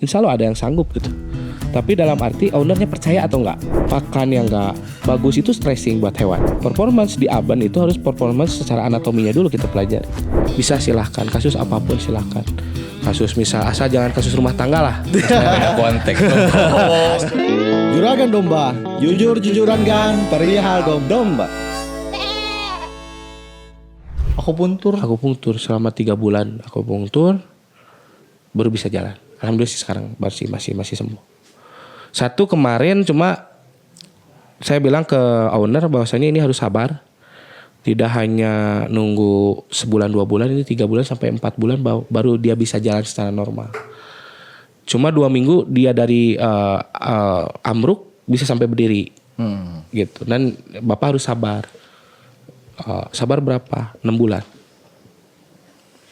insya Allah ada yang sanggup gitu. Tapi dalam arti ownernya percaya atau enggak. Pakan yang enggak bagus itu stressing buat hewan. Performance di aban itu harus performance secara anatominya dulu kita pelajari. Bisa silahkan, kasus apapun silahkan. Kasus misal, asal jangan kasus rumah tangga lah. Konteks. Juragan Domba, jujur-jujuran gan perihal domba. Akupunktur selama 3 bulan akupunktur baru bisa jalan. Alhamdulillah sih sekarang masih sembuh. Satu kemarin cuma saya bilang ke owner bahwasanya ini harus sabar. Tidak hanya nunggu sebulan 2 bulan, ini 3 bulan sampai 4 bulan baru dia bisa jalan secara normal. Cuma 2 minggu dia dari ambruk bisa sampai berdiri. Gitu. Dan Bapak harus sabar. Sabar berapa? 6 bulan.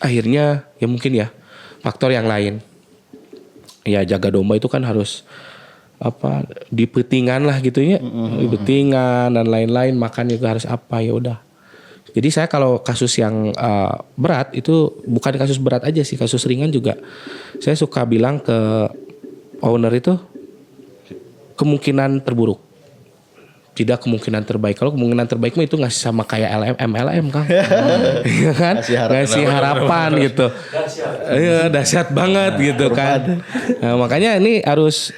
Akhirnya ya mungkin ya faktor yang lain. Ya jaga domba itu kan harus di petingan lah gitu ya. Di petingan dan lain-lain, makan juga harus ya udah. Jadi saya kalau kasus yang berat itu bukan kasus berat aja sih, kasus ringan juga. Saya suka bilang ke owner itu kemungkinan terburuk. Tidak kemungkinan terbaik. Kalau kemungkinan terbaik mah itu ngasih sama kayak MLM kan. Iya kan? Ngasih harapan gitu. Iya, dahsyat banget gitu kan. Nah, makanya ini harus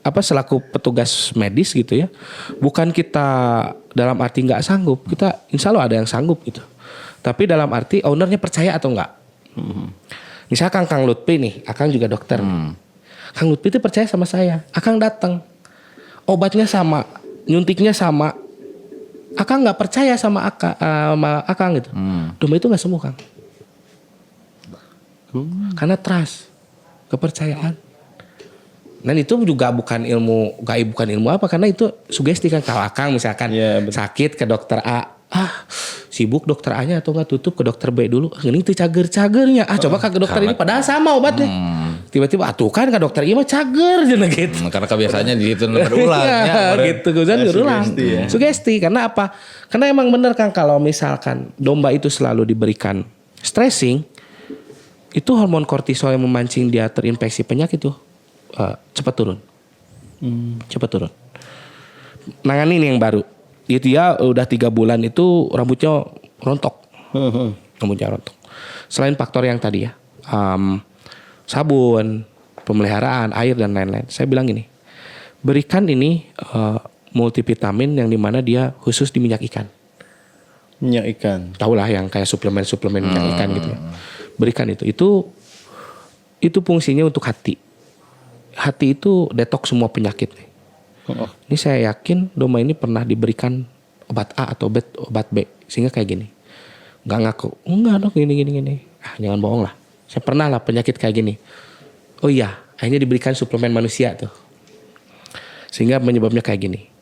selaku petugas medis gitu ya. Bukan kita dalam arti nggak sanggup, kita insya Allah ada yang sanggup gitu. Tapi dalam arti ownernya percaya atau enggak. Misalkan Kang Lutfi nih, Akang juga dokter. Kang Lutfi itu percaya sama saya. Akang datang. Obatnya sama, nyuntiknya sama. Akang nggak percaya sama Akang gitu. Domba itu nggak sembuh Kang. Karena trust, kepercayaan. Dan itu juga bukan ilmu gaib, bukan ilmu apa, karena itu sugesti kan. Kalau Akang misalkan sakit ke dokter A, sibuk dokter A-nya atau nggak tutup ke dokter B dulu. Ini tuh cager-cagernya. Coba ke dokter ini padahal sama obatnya. Tiba-tiba tuh kan ke dokter ini mah cager gitu. Karena kebiasaannya gitu berulang ya. Gitu kan berulang. Sugesti karena apa? Karena emang bener kan kalau misalkan domba itu selalu diberikan stressing, itu hormon kortisol yang memancing dia terinfeksi penyakit tuh cepat turun. Cepat turun. Nangani ini yang baru. Itu ya udah 3 bulan itu rambutnya rontok. Rambutnya rontok. Selain faktor yang tadi ya, sabun, pemeliharaan, air dan lain-lain. Saya bilang gini, berikan ini multivitamin yang dimana dia khusus di minyak ikan. Minyak ikan. Tahu lah yang kayak suplemen minyak ikan gitu ya. Berikan itu. Itu fungsinya untuk hati. Hati itu detoks semua penyakit nih. Ini saya yakin domba ini pernah diberikan obat A atau obat B sehingga kayak gini. Nggak ngaku, enggak dok gini. Jangan bohong lah. Saya pernah lah penyakit kayak gini. Oh iya, akhirnya diberikan suplemen manusia tuh. Sehingga penyebabnya kayak gini.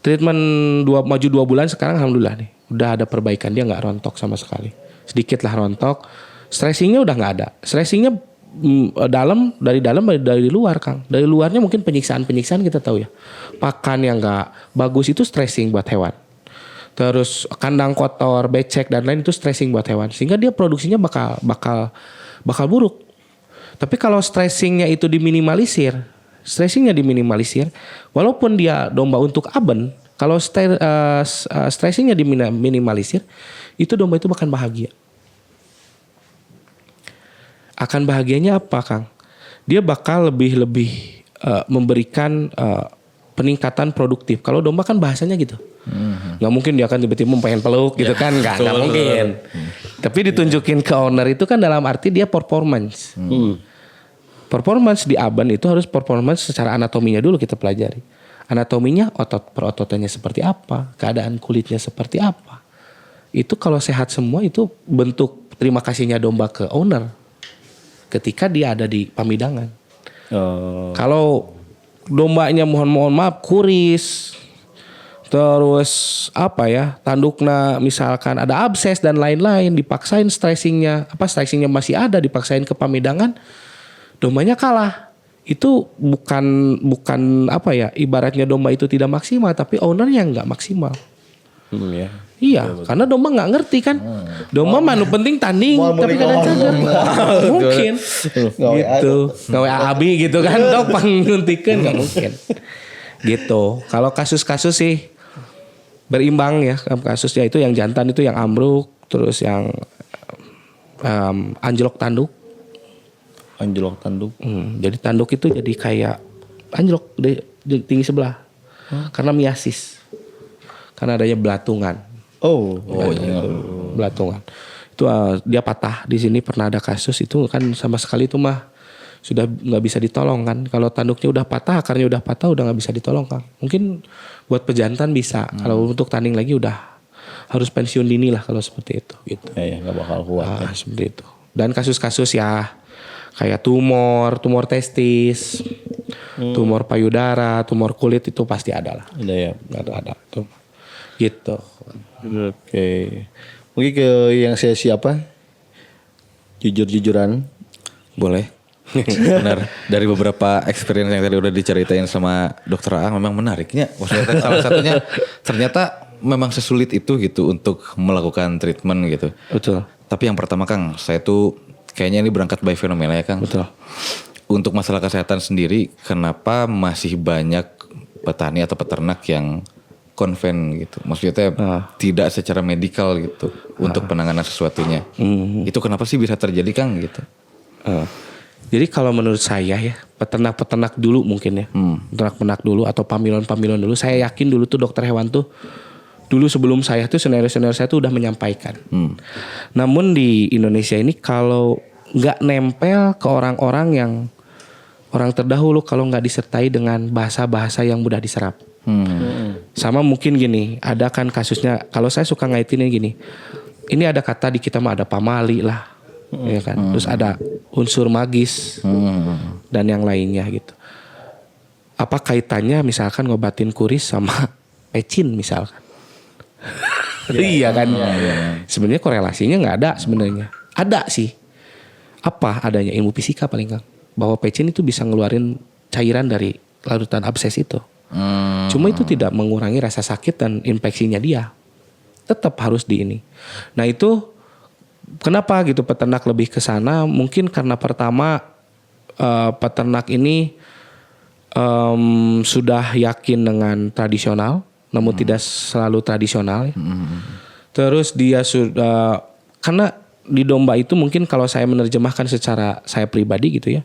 Treatment maju 2 bulan sekarang alhamdulillah nih. Udah ada perbaikan, dia nggak rontok sama sekali. Sedikit lah rontok. Stressingnya udah nggak ada. Stressingnya dari luar Kang. Dari luarnya mungkin penyiksaan kita tahu ya. Pakan yang nggak bagus itu stressing buat hewan. Terus kandang kotor, becek dan lain itu stressing buat hewan. Sehingga dia produksinya bakal buruk. Tapi kalau stressingnya itu diminimalisir, walaupun dia domba untuk aben, kalau stressingnya diminimalisir, itu domba itu bahkan bahagia. Akan bahagianya apa Kang? Dia bakal lebih memberikan peningkatan produktif. Kalau domba kan bahasanya gitu. Nggak mungkin dia akan tiba-tiba pengen peluk gitu kan. Nggak mungkin. Tapi ditunjukin ke owner itu kan dalam arti dia performance. Performance di aban itu harus performance secara anatominya dulu kita pelajari. Anatominya otot perototannya seperti apa. Keadaan kulitnya seperti apa. Itu kalau sehat semua itu bentuk terima kasihnya domba ke owner. Ketika dia ada di pamidangan. Kalau dombanya mohon maaf kuris, terus tandukna misalkan ada abses dan lain-lain, dipaksain stressingnya masih ada, dipaksain ke pamidangan, dombanya kalah. Itu bukan ibaratnya domba itu tidak maksimal, tapi ownernya nggak maksimal. Iya, karena domba nggak ngerti kan. Domba manu penting tanding, Mau tapi kadang cager. Mungkin gitu. Gawe abi gitu kan, dok panguntikan nggak mungkin. Gitu. Kalau kasus-kasus sih berimbang ya, kasusnya itu yang jantan itu yang ambruk, terus yang anjlok tanduk. Anjlok tanduk. Jadi tanduk itu jadi kayak anjlok di tinggi sebelah, karena miasis, karena adanya belatungan. Oh iya. Belatungan itu dia patah di sini. Pernah ada kasus itu kan, sama sekali itu mah sudah nggak bisa ditolong kan. Kalau tanduknya udah patah, akarnya udah patah, udah nggak bisa ditolong kan. Mungkin buat pejantan bisa, kalau untuk tanding lagi udah harus pensiun dini lah kalau seperti itu gitu. ya nggak bakal kuat. Seperti itu. Dan kasus-kasus ya kayak tumor testis, tumor payudara, tumor kulit itu pasti ada lah. Ada ya. Ada tuh. Gitu. Oke. Mungkin ke yang siapa? Jujur-jujuran. Boleh. Benar. Dari beberapa experience yang tadi udah diceritain sama Dokter Aang memang menariknya. Maksudnya salah satunya ternyata memang sesulit itu gitu untuk melakukan treatment gitu. Betul. Tapi yang pertama Kang, saya tuh kayaknya ini berangkat by fenomena ya Kang. Betul. Untuk masalah kesehatan sendiri, kenapa masih banyak petani atau peternak yang konven gitu? Maksudnya tidak secara medikal gitu untuk penanganan sesuatunya. Itu kenapa sih bisa terjadi Kang gitu? Jadi kalau menurut saya ya, peternak-peternak dulu mungkin ya, peternak-peternak dulu atau pamilon-pamilon dulu, saya yakin dulu tuh dokter hewan tuh, dulu sebelum saya tuh senior-senior saya tuh udah menyampaikan. Namun di Indonesia ini kalau nggak nempel ke orang-orang yang orang terdahulu, kalau nggak disertai dengan bahasa-bahasa yang mudah diserap. Sama mungkin gini, ada kan kasusnya, kalau saya suka ngaitinnya gini, ini ada kata di kita mah ada pamali lah, ya kan, terus ada unsur magis dan yang lainnya gitu. Apa kaitannya misalkan ngobatin kuris sama pecin misalkan? Iya kan, sebenarnya korelasinya nggak ada sebenarnya. Ada sih, apa adanya ilmu fisika paling kan, bahwa pecin itu bisa ngeluarin cairan dari larutan abses itu. Cuma itu tidak mengurangi rasa sakit dan infeksinya dia. Tetap harus di ini. Nah itu kenapa gitu peternak lebih ke sana? Mungkin karena pertama peternak ini sudah yakin dengan tradisional, namun tidak selalu tradisional. Ya. Terus dia sudah, karena di domba itu mungkin kalau saya menerjemahkan secara saya pribadi gitu ya,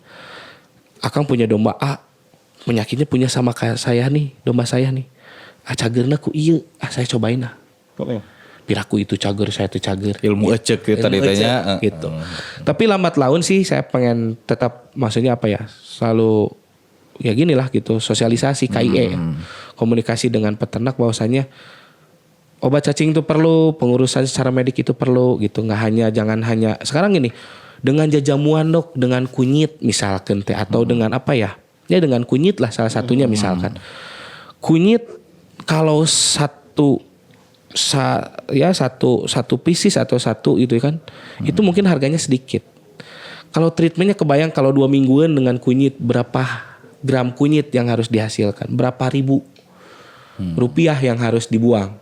Akang punya domba A, penyakitnya punya sama kayak saya nih, domba saya nih. Cagerna ku iya, saya cobain lah. Piraku itu cager, saya itu cager. Ilmu ecek kita ditanya gitu. Tapi lambat laun sih saya pengen tetap, maksudnya apa ya, selalu ya gini lah gitu, sosialisasi KIE, komunikasi dengan peternak bahwasanya obat cacing itu perlu, pengurusan secara medik itu perlu gitu. Jangan hanya sekarang gini, dengan jajamuan dok, dengan kunyit misalkan teh, atau dengan apa ya, dengan kunyit lah salah satunya misalkan. Kunyit kalau satu pieces atau satu itu kan, itu mungkin harganya sedikit. Kalau treatmentnya kebayang kalau 2 mingguan dengan kunyit, berapa gram kunyit yang harus dihasilkan, berapa ribu rupiah yang harus dibuang.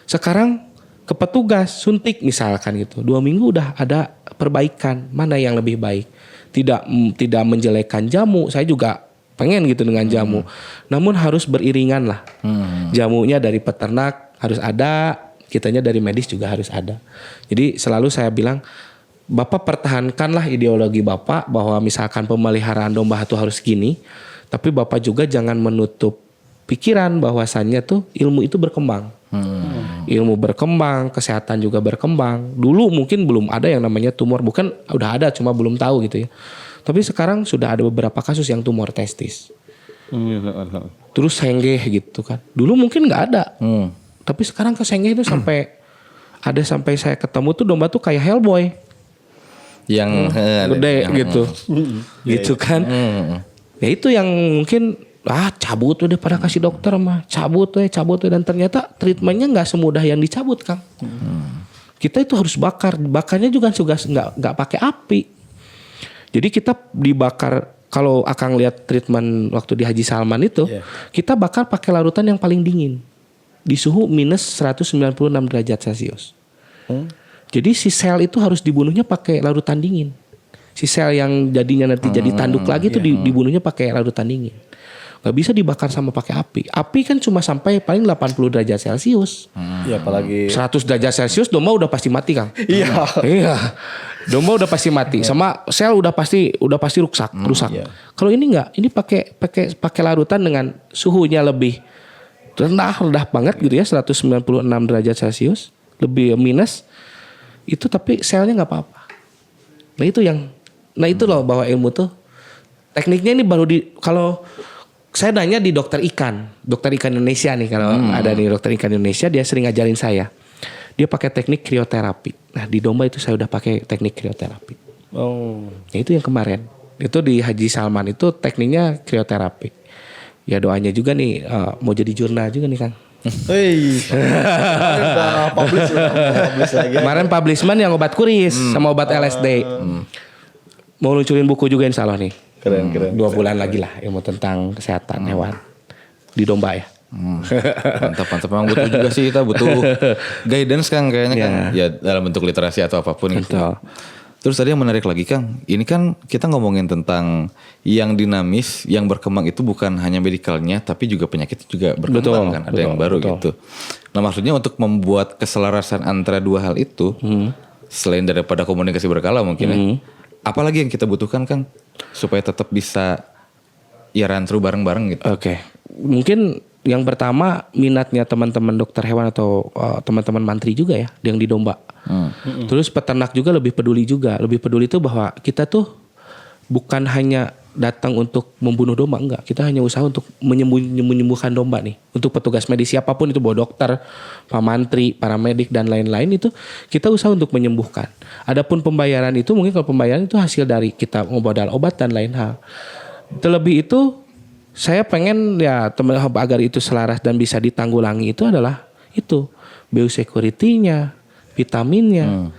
Sekarang ke petugas suntik misalkan gitu, 2 minggu udah ada perbaikan. Mana yang lebih baik? Tidak menjelekkan jamu, saya juga pengen gitu dengan jamu. Namun harus beriringan lah. Jamunya dari peternak harus ada, kitanya dari medis juga harus ada. Jadi selalu saya bilang, Bapak pertahankanlah ideologi Bapak bahwa misalkan pemeliharaan domba itu harus gini, tapi Bapak juga jangan menutup pikiran bahwasannya tuh ilmu itu berkembang. Ilmu berkembang, kesehatan juga berkembang. Dulu mungkin belum ada yang namanya tumor, bukan udah ada cuma belum tahu gitu ya. Tapi sekarang sudah ada beberapa kasus yang tumor testis. Terus senggeh gitu kan. Dulu mungkin nggak ada. Tapi sekarang ke senggeh itu sampai saya ketemu tuh domba tuh kayak Hellboy. Yang gede gitu. Gitu kan. Ya itu yang mungkin cabut udah pada kasih dokter mah. Cabut dan ternyata treatmentnya nggak semudah yang dicabut Kang. Kita itu harus bakar. Bakarnya juga nggak pakai api. Jadi kita dibakar, kalau Akang lihat treatment waktu di Haji Salman itu, kita bakar pakai larutan yang paling dingin. di suhu minus 196 derajat Celcius. Jadi si sel itu harus dibunuhnya pakai larutan dingin. Si sel yang jadinya nanti jadi tanduk lagi itu dibunuhnya pakai larutan dingin. Gak bisa dibakar sama pakai api. Api kan cuma sampai paling 80 derajat Celcius. Ya apalagi 100 derajat Celcius domba udah pasti mati, Kang. Iya. Iya. Domba udah pasti mati. Sama sel udah pasti rusak. Iya. Kalau ini enggak, ini pakai larutan dengan suhunya lebih rendah banget gitu ya, 196 derajat Celcius, lebih minus. Itu tapi selnya enggak apa-apa. Nah itu loh bahwa ilmu tuh tekniknya ini baru kalau saya nanya di dokter ikan Indonesia nih, kalau ada nih dokter ikan Indonesia, dia sering ngajarin saya. Dia pakai teknik krioterapi. Nah di domba itu saya udah pakai teknik krioterapi. Oh. Nah, itu yang kemarin. Itu di Haji Salman itu tekniknya krioterapi. Ya doanya juga nih mau jadi jurnal juga nih, Kang. Hei. Udah publish lagi. Kemarin publishment yang obat kuris sama obat LSD. Mau luncurin buku juga insya Allah nih. Keren. 2 bulan lagi lah ilmu tentang kesehatan hewan di domba ya. Mantap. Memang butuh juga sih, kita butuh guidance, Kang, kayaknya kan. Ya dalam bentuk literasi atau apapun gitu. Betul. Terus tadi yang menarik lagi, Kang, ini kan kita ngomongin tentang yang dinamis, yang berkembang itu bukan hanya medikalnya, tapi juga penyakit juga berkembang, kan. Ada yang baru gitu. Nah maksudnya untuk membuat keselarasan antara dua hal itu, selain daripada komunikasi berkala mungkin ya, apalagi yang kita butuhkan, Kang, supaya tetap bisa ya run through bareng-bareng gitu. Oke. Mungkin yang pertama minatnya teman-teman dokter hewan atau teman-teman mantri juga ya yang di domba. Terus peternak juga lebih peduli juga. Lebih peduli itu bahwa kita tuh bukan hanya datang untuk membunuh domba, enggak. Kita hanya usaha untuk menyembuhkan domba nih. Untuk petugas medis siapapun itu, bawa dokter, pak mantri, paramedik dan lain-lain itu kita usaha untuk menyembuhkan. Adapun pembayaran itu mungkin kalau pembayaran itu hasil dari kita modal obat dan lain hal. Terlebih itu saya pengen ya teman agar itu selaras dan bisa ditanggulangi itu adalah itu biosecurity-nya, vitaminnya.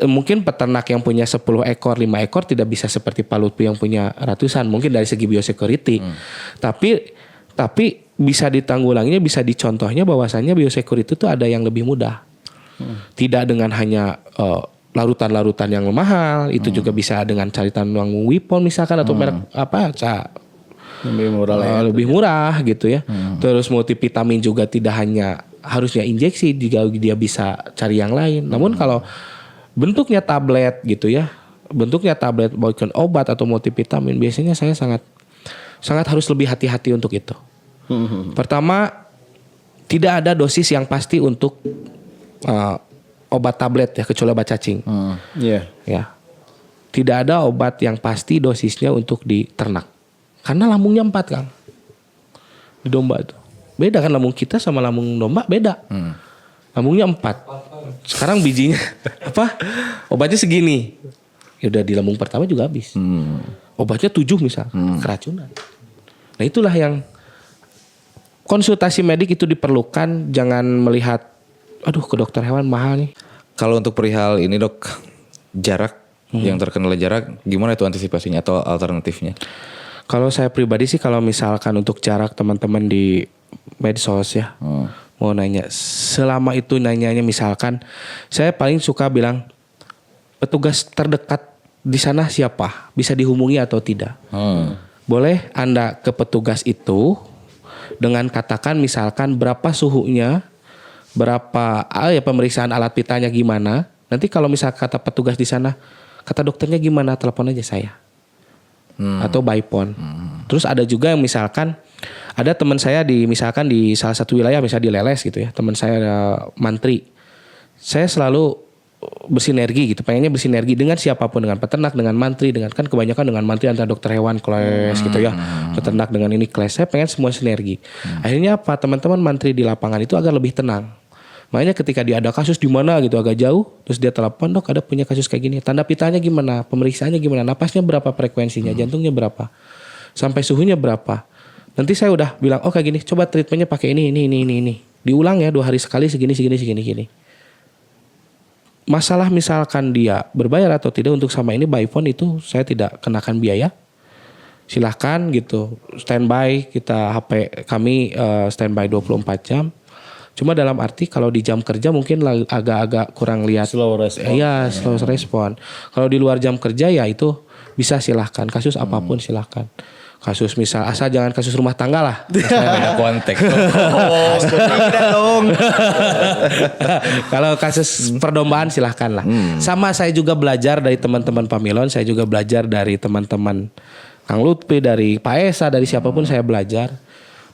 Mungkin peternak yang punya 10 ekor, 5 ekor tidak bisa seperti Pak Lutfi yang punya ratusan mungkin dari segi biosecurity. Tapi bisa ditanggulanginya, bisa dicontohnya bahwasannya biosecurity itu ada yang lebih mudah. Tidak dengan hanya larutan-larutan yang mahal, itu juga bisa dengan caritan uang Wipon misalkan atau merek lebih murah gitu ya. Terus multivitamin juga tidak hanya harusnya injeksi, juga dia bisa cari yang lain. Namun kalau bentuknya tablet gitu ya, bentuknya tablet bukan obat atau multivitamin, biasanya saya sangat harus lebih hati-hati untuk itu. Pertama, tidak ada dosis yang pasti untuk obat tablet ya, kecuali obat cacing. Ya, tidak ada obat yang pasti dosisnya untuk di ternak. Karena lambungnya 4, Kang. Di domba itu. Beda kan lambung kita sama lambung domba beda. Lambungnya 4. Sekarang bijinya obatnya segini. Ya udah di lambung pertama juga habis. Obatnya 7 misal, keracunan. Nah itulah yang konsultasi medik itu diperlukan. Jangan melihat, aduh ke dokter hewan mahal nih. Kalau untuk perihal ini, Dok, jarak yang terkendala jarak, gimana itu antisipasinya atau alternatifnya? Kalau saya pribadi sih, kalau misalkan untuk jarak teman-teman di medsos ya, mau nanya, selama itu nanyanya misalkan, saya paling suka bilang petugas terdekat di sana siapa, bisa dihubungi atau tidak. Boleh Anda ke petugas itu dengan katakan misalkan berapa suhunya, berapa pemeriksaan alat pitanya gimana. Nanti kalau misal kata petugas di sana, kata dokternya gimana, telepon aja saya. Atau by phone. Terus ada juga yang misalkan ada teman saya misalkan di salah satu wilayah, misalnya di Leles gitu ya, teman saya ada mantri. Saya selalu bersinergi gitu, pengennya bersinergi dengan siapapun, dengan peternak, dengan mantri, dengan kan kebanyakan dengan mantri antara dokter hewan kelas gitu ya, peternak dengan ini kelas. Saya pengen semua sinergi. Akhirnya apa? Teman-teman mantri di lapangan itu agar lebih tenang. Makanya ketika dia ada kasus di mana gitu agak jauh, terus dia telepon, dok ada punya kasus kayak gini, tanda pitanya gimana, pemeriksaannya gimana, napasnya berapa frekuensinya, jantungnya berapa, sampai suhunya berapa. Nanti saya udah bilang, oh kayak gini, coba treatmentnya pakai ini, diulang ya 2 hari sekali segini. Masalah misalkan dia berbayar atau tidak untuk sama ini by phone itu saya tidak kenakan biaya. Silahkan gitu, standby kita HP kami standby 24 jam. Cuma dalam arti kalau di jam kerja mungkin agak-agak kurang lihat. Slow respon. Iya, slow respon. Kalau di luar jam kerja ya itu bisa silahkan. Kasus apapun silahkan. Kasus misal asal jangan kasus rumah tangga lah. Beda konteks. Tidak dong. Kalau kasus perdombaan silahkan lah. Sama saya juga belajar dari teman-teman Pamilon. Saya juga belajar dari teman-teman Kang Lutfi, dari Pak Esa, dari siapapun saya belajar.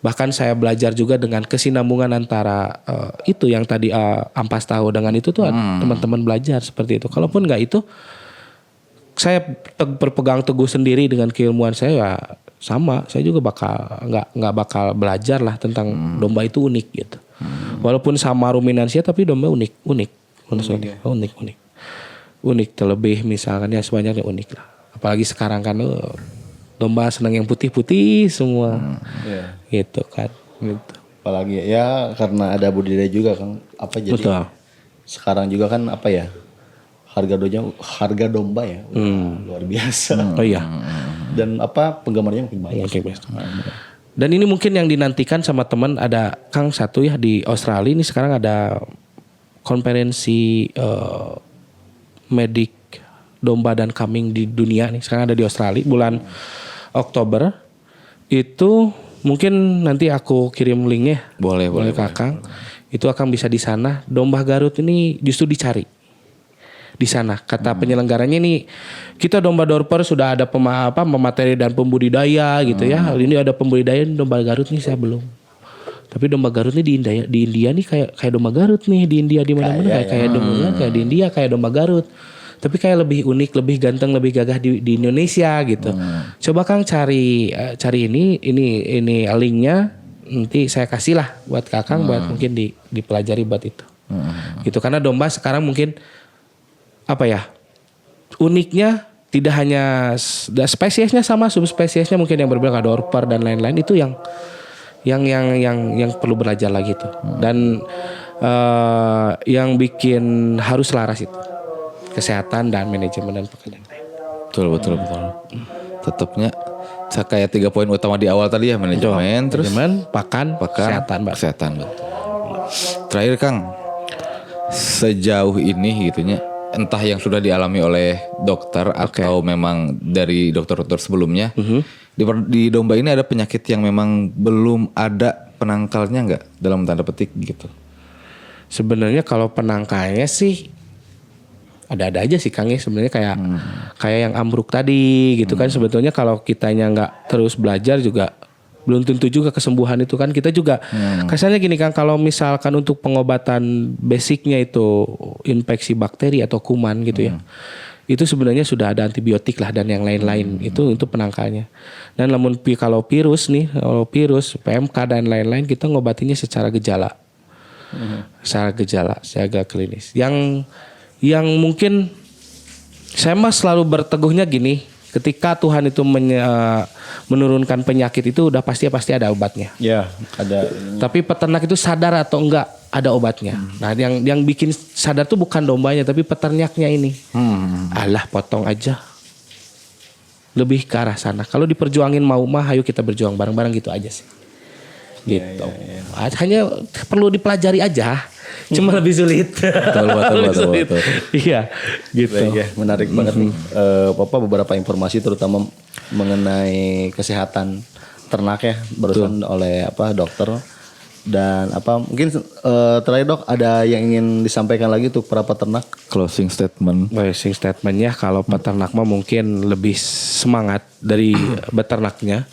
Bahkan saya belajar juga dengan kesinambungan antara itu yang tadi Ampas tahu dengan itu tuh teman-teman belajar seperti itu. Kalaupun nggak itu, saya berpegang teguh sendiri dengan keilmuan saya ya sama. Saya juga nggak bakal belajar lah tentang domba itu unik gitu. Walaupun sama ruminansia tapi domba unik menurut saya. Unik terlebih misalkan ya sebanyaknya unik lah. Apalagi sekarang kan domba senang yang putih-putih semua. Gitu kan. Gitu. Apalagi ya karena ada budidaya juga kan. Apa jadi? Betul. Sekarang juga kan apa ya? Harga domba ya luar biasa. Oh iya. Dan apa penggemarnya makin banyak. Dan ini mungkin yang dinantikan sama teman, ada Kang satu ya di Australia ini sekarang ada konferensi medik domba dan kambing di dunia nih, sekarang ada di Australia bulan Oktober. Itu mungkin nanti aku kirim linknya. Boleh ke Kang. Itu akan bisa di sana. Domba Garut ini justru dicari di sana. Kata penyelenggaranya ini, kita domba Dorper sudah ada pemateri dan pembudidaya gitu ya. Ini ada pembudidaya, domba Garut nih saya belum. Tapi domba Garut nih di India nih kayak domba Garut nih di India di mana-mana kayak domba kayak di India kayak domba Garut. Tapi kayak lebih unik, lebih ganteng, lebih gagah di Indonesia gitu. Coba Kang cari ini linknya, nanti saya kasih lah buat Kakang buat mungkin dipelajari buat itu. Gitu karena domba sekarang mungkin apa ya, uniknya tidak hanya spesiesnya sama, subspesiesnya mungkin yang berbeda, Dorper dan lain-lain, itu yang perlu belajar lagi tuh. Dan yang bikin harus selaras itu kesehatan dan manajemen dan pekerjaan lain. Betul. Tetapnya kayak 3 poin utama di awal tadi ya, manajemen, terus pakan, kesehatan. Betul. Terakhir Kang, sejauh ini gitunya, entah yang sudah dialami oleh dokter atau memang dari dokter-dokter sebelumnya, di domba ini ada penyakit yang memang belum ada penangkalnya nggak, dalam tanda petik gitu? Sebenarnya kalau penangkalnya sih ada-ada aja sih Kang ya, sebenarnya kayak yang ambruk tadi gitu kan. Sebetulnya kalau kitanya nggak terus belajar juga belum tentu juga kesembuhan itu kan. Kita juga kasarnya gini Kang, kalau misalkan untuk pengobatan basicnya itu infeksi bakteri atau kuman gitu ya, itu sebenarnya sudah ada antibiotik lah dan yang lain-lain itu untuk penangkalnya. Dan kalau virus PMK dan lain-lain, kita ngobatinya secara gejala, secara klinis. Yang mungkin saya mah selalu berteguhnya gini. Ketika Tuhan itu menurunkan penyakit itu udah pasti ada obatnya. Ya, ada. Tapi peternak itu sadar atau enggak ada obatnya. Nah, yang bikin sadar tuh bukan dombanya tapi peternaknya ini. Alah, potong aja. Lebih ke arah sana. Kalau diperjuangin mau mah, ayo kita berjuang bareng-bareng gitu aja sih. Gitu. Hanya perlu dipelajari aja. Cuma lebih sulit. Betul. Iya, gitu. Ya, menarik banget nih. Beberapa informasi terutama mengenai kesehatan ternak ya barusan oleh dokter. Dan mungkin terakhir Dok, ada yang ingin disampaikan lagi untuk para peternak? Closing statementnya kalau peternak mah mungkin lebih semangat dari beternaknya.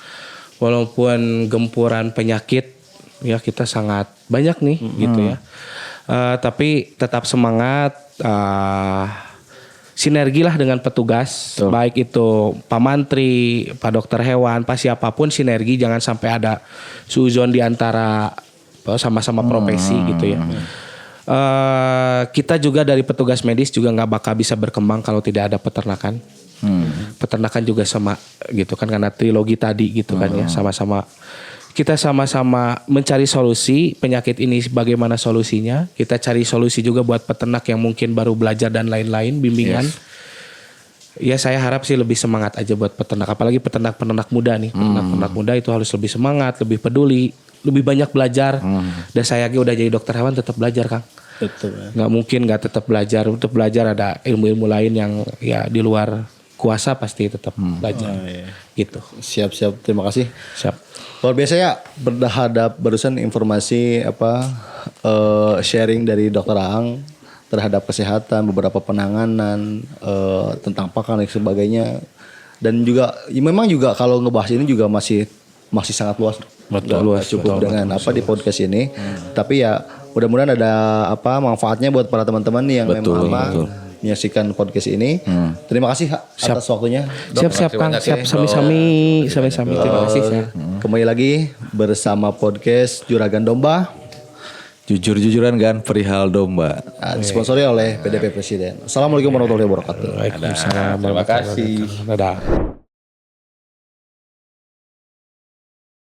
Walaupun gempuran penyakit ya kita sangat banyak nih gitu ya. Tapi tetap semangat, sinergi lah dengan petugas, baik itu Pak Mantri, Pak Dokter Hewan, Pak siapapun, sinergi, jangan sampai ada suzon di antara sama-sama profesi gitu ya. Kita juga dari petugas medis juga nggak bakal bisa berkembang kalau tidak ada peternakan. Peternakan juga sama gitu kan, karena trilogi tadi gitu kan ya, kita sama-sama mencari solusi penyakit ini, bagaimana solusinya. Kita cari solusi juga buat peternak yang mungkin baru belajar dan lain-lain, bimbingan. Ya saya harap sih lebih semangat aja buat peternak, apalagi peternak muda nih. Peternak muda itu harus lebih semangat, lebih peduli, lebih banyak belajar. Dan saya udah jadi dokter hewan tetap belajar Kang. Betul. Ya. Nggak mungkin nggak tetap belajar. Untuk belajar ada ilmu-ilmu lain yang ya di luar kuasa pasti tetap belajar. Gitu. Siap. Terima kasih. Siap. Luar biasa ya berhadap barusan informasi sharing dari Dokter Aang terhadap kesehatan, beberapa penanganan tentang pakan dan sebagainya. Dan juga ya memang juga kalau ngebahas ini juga masih sangat luas. Nggak cukup dengan di podcast ini. Tapi ya mudah-mudahan ada manfaatnya buat para teman-teman yang memang menyaksikan podcast ini. Terima kasih atas waktunya. Siap Kang. Siap sami-sami. Terima kasih. Kembali lagi bersama podcast Juragan Domba. Jujur-jujuran kan perihal domba. Disponsori oleh PDP Presiden. Assalamualaikum warahmatullahi wabarakatuh. Waalaikumsalam. Terima kasih. Dadah.